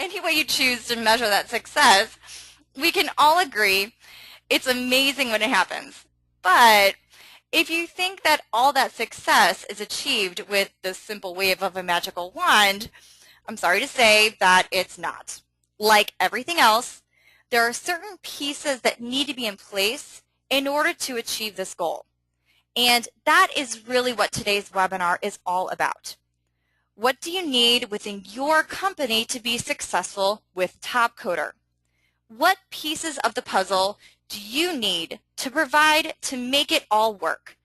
any way you choose to measure that success, we can all agree it's amazing when it happens. But if you think that all that success is achieved with the simple wave of a magical wand, I'm sorry to say that it's not. Like everything else, there are certain pieces that need to be in place in order to achieve this goal. And that is really what today's webinar is all about. What do you need within your company to be successful with TopCoder? What pieces of the puzzle do you need to provide to make it all work?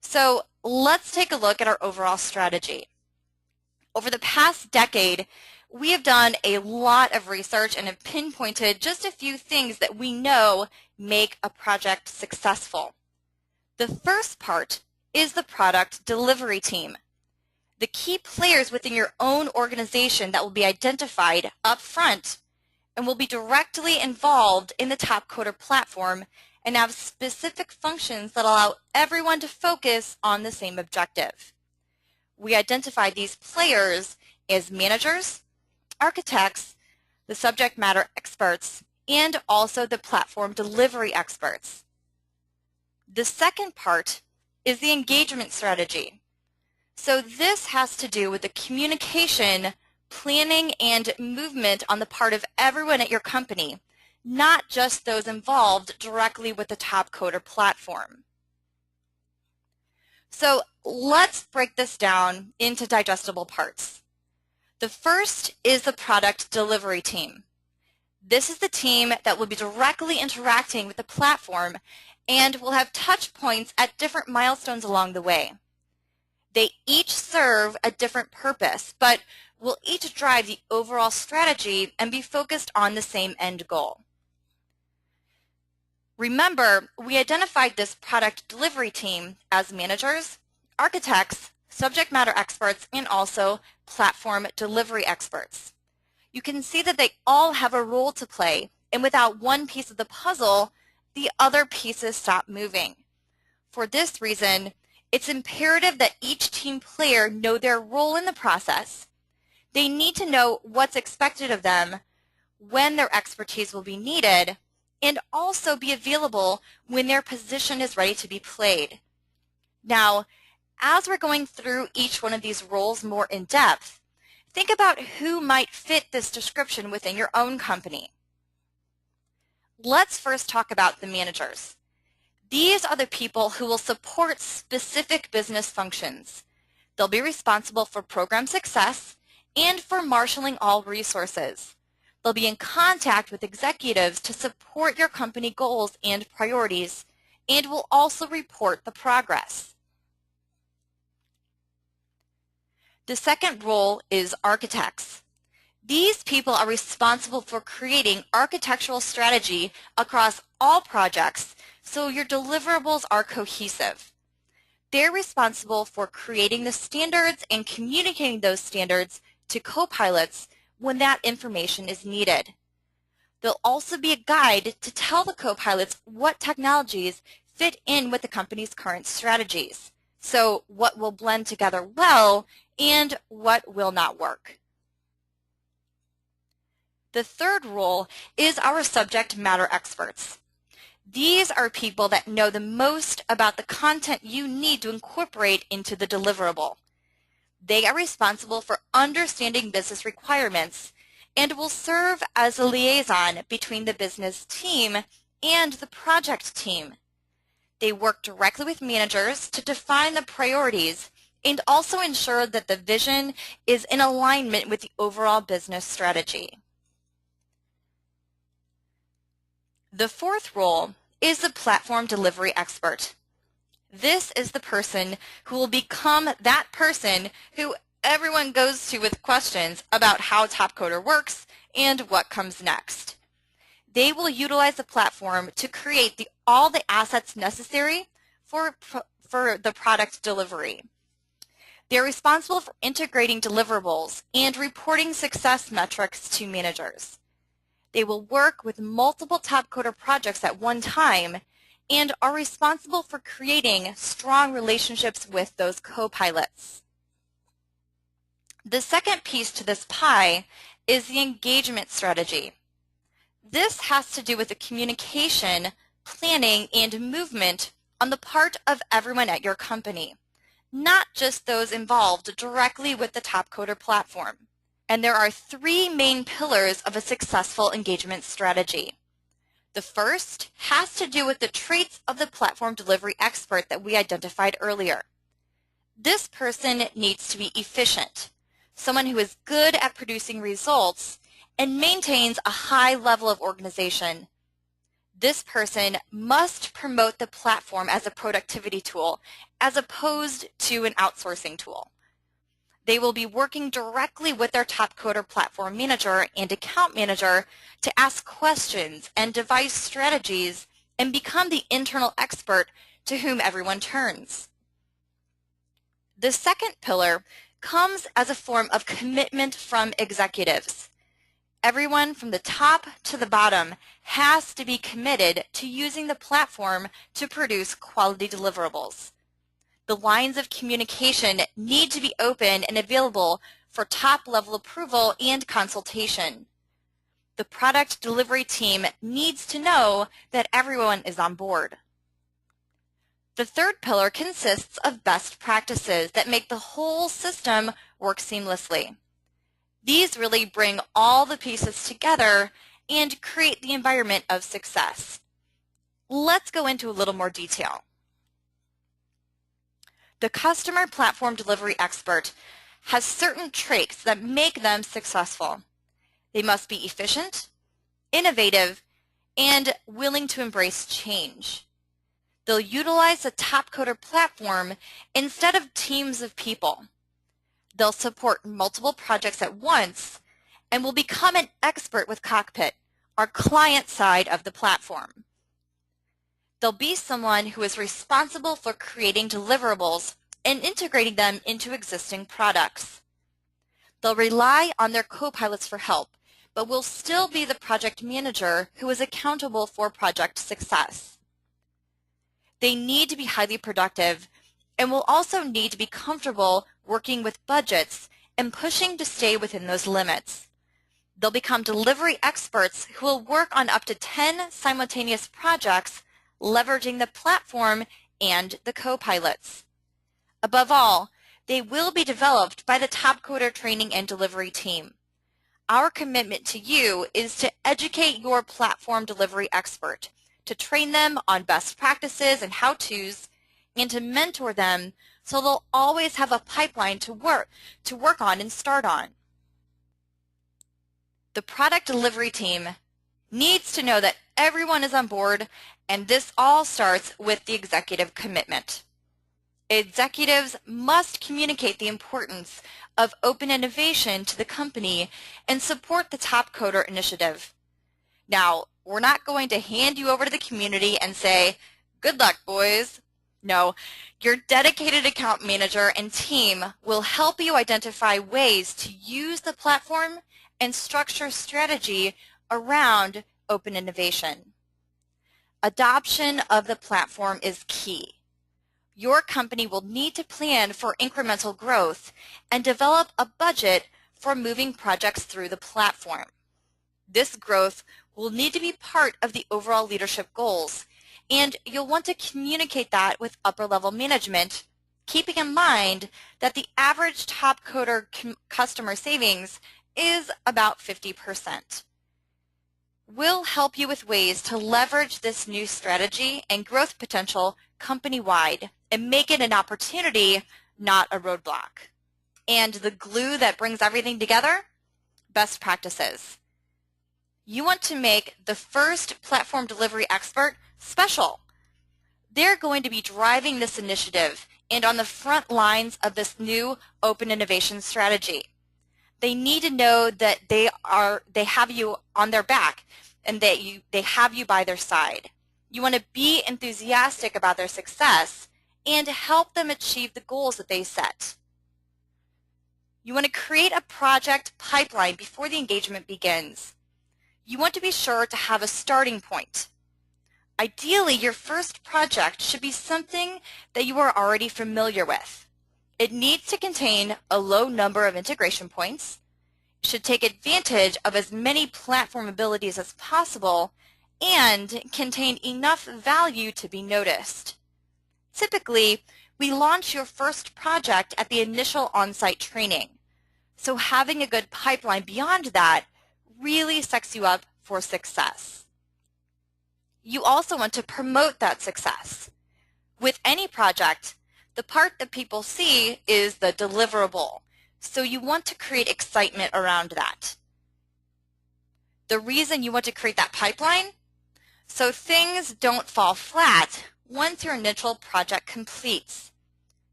So let's take a look at our overall strategy. Over the past decade, we have done a lot of research and have pinpointed just a few things that we know make a project successful. The first part is the product delivery team. The key players within your own organization that will be identified up front and will be directly involved in the TopCoder platform and have specific functions that allow everyone to focus on the same objective. We identify these players as managers, architects, the subject matter experts, and also the platform delivery experts. The second part is the engagement strategy. So this has to do with the communication, planning, and movement on the part of everyone at your company, not just those involved directly with the TopCoder platform. So let's break this down into digestible parts. The first is the product delivery team. This is the team that will be directly interacting with the platform and will have touch points at different milestones along the way. They each serve a different purpose, but will each drive the overall strategy and be focused on the same end goal. Remember, we identified this product delivery team as managers, architects, subject matter experts, and also platform delivery experts. You can see that they all have a role to play, and without one piece of the puzzle, the other pieces stop moving. For this reason, it's imperative that each team player know their role in the process. They need to know what's expected of them, when their expertise will be needed, and also be available when their position is ready to be played. Now, as we're going through each one of these roles more in depth, think about who might fit this description within your own company. Let's first talk about the managers. These are the people who will support specific business functions. They'll be responsible for program success and for marshaling all resources. They'll be in contact with executives to support your company goals and priorities, and will also report the progress. The second role is architects. These people are responsible for creating architectural strategy across all projects so your deliverables are cohesive. They're responsible for creating the standards and communicating those standards to co-pilots when that information is needed. There'll also be a guide to tell the co-pilots what technologies fit in with the company's current strategies, so what will blend together well and what will not work. The third role is our subject matter experts. These are people that know the most about the content you need to incorporate into the deliverable. They are responsible for understanding business requirements and will serve as a liaison between the business team and the project team. They work directly with managers to define the priorities and also ensure that the vision is in alignment with the overall business strategy. The fourth role is the platform delivery expert. This is the person who will become that person who everyone goes to with questions about how TopCoder works and what comes next. They will utilize the platform to create all the assets necessary for the product delivery. They're responsible for integrating deliverables and reporting success metrics to managers. They will work with multiple TopCoder projects at one time and are responsible for creating strong relationships with those co-pilots. The second piece to this pie is the engagement strategy. This has to do with the communication, planning, and movement on the part of everyone at your company, not just those involved directly with the TopCoder platform. And there are three main pillars of a successful engagement strategy. The first has to do with the traits of the platform delivery expert that we identified earlier. This person needs to be efficient, someone who is good at producing results and maintains a high level of organization. This person must promote the platform as a productivity tool as opposed to an outsourcing tool. They will be working directly with their TopCoder Platform Manager and Account Manager to ask questions and devise strategies and become the internal expert to whom everyone turns. The second pillar comes as a form of commitment from executives. Everyone from the top to the bottom has to be committed to using the platform to produce quality deliverables. The lines of communication need to be open and available for top-level approval and consultation. The product delivery team needs to know that everyone is on board. The third pillar consists of best practices that make the whole system work seamlessly. These really bring all the pieces together and create the environment of success. Let's go into a little more detail. The customer platform delivery expert has certain traits that make them successful. They must be efficient, innovative, and willing to embrace change. They'll utilize the TopCoder platform instead of teams of people. They'll support multiple projects at once and will become an expert with Cockpit, our client side of the platform. They'll be someone who is responsible for creating deliverables and integrating them into existing products. They'll rely on their co-pilots for help, but will still be the project manager who is accountable for project success. They need to be highly productive and will also need to be comfortable working with budgets and pushing to stay within those limits. They'll become delivery experts who will work on up to 10 simultaneous projects leveraging the platform and the co-pilots. Above all, they will be developed by the TopCoder training and delivery team. Our commitment to you is to educate your platform delivery expert, to train them on best practices and how-tos, and to mentor them so they'll always have a pipeline to work on and start on. The product delivery team needs to know that everyone is on board, and this all starts with the executive commitment. Executives must communicate the importance of open innovation to the company and support the TopCoder initiative. Now, we're not going to hand you over to the community and say, "Good luck, boys." No, your dedicated account manager and team will help you identify ways to use the platform and structure strategy around open innovation. Adoption of the platform is key. Your company will need to plan for incremental growth and develop a budget for moving projects through the platform. This growth will need to be part of the overall leadership goals, and you'll want to communicate that with upper-level management, keeping in mind that the average TopCoder customer savings is about 50%. We'll help you with ways to leverage this new strategy and growth potential company-wide and make it an opportunity, not a roadblock. And the glue that brings everything together? Best practices. You want to make the first platform delivery expert special. They're going to be driving this initiative and on the front lines of this new open innovation strategy. They need to know that they have you on their back and that they have you by their side. You want to be enthusiastic about their success and help them achieve the goals that they set. You want to create a project pipeline before the engagement begins. You want to be sure to have a starting point. Ideally, your first project should be something that you are already familiar with. It needs to contain a low number of integration points, should take advantage of as many platform abilities as possible and contain enough value to be noticed. Typically, we launch your first project at the initial on-site training, so having a good pipeline beyond that really sets you up for success. You also want to promote that success. With any project, the part that people see is the deliverable, so you want to create excitement around that. The reason you want to create that pipeline? So things don't fall flat once your initial project completes.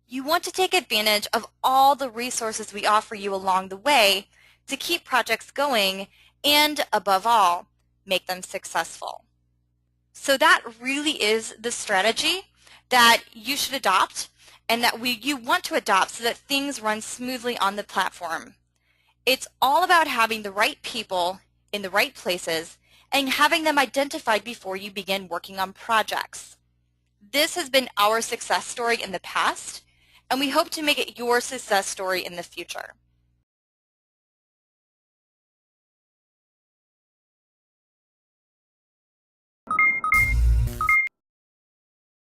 You want to take advantage of all the resources we offer you along the way to keep projects going and, above all, make them successful. So that really is the strategy that you should adopt and that you want to adopt so that things run smoothly on the platform. It's all about having the right people in the right places and having them identified before you begin working on projects. This has been our success story in the past, and we hope to make it your success story in the future.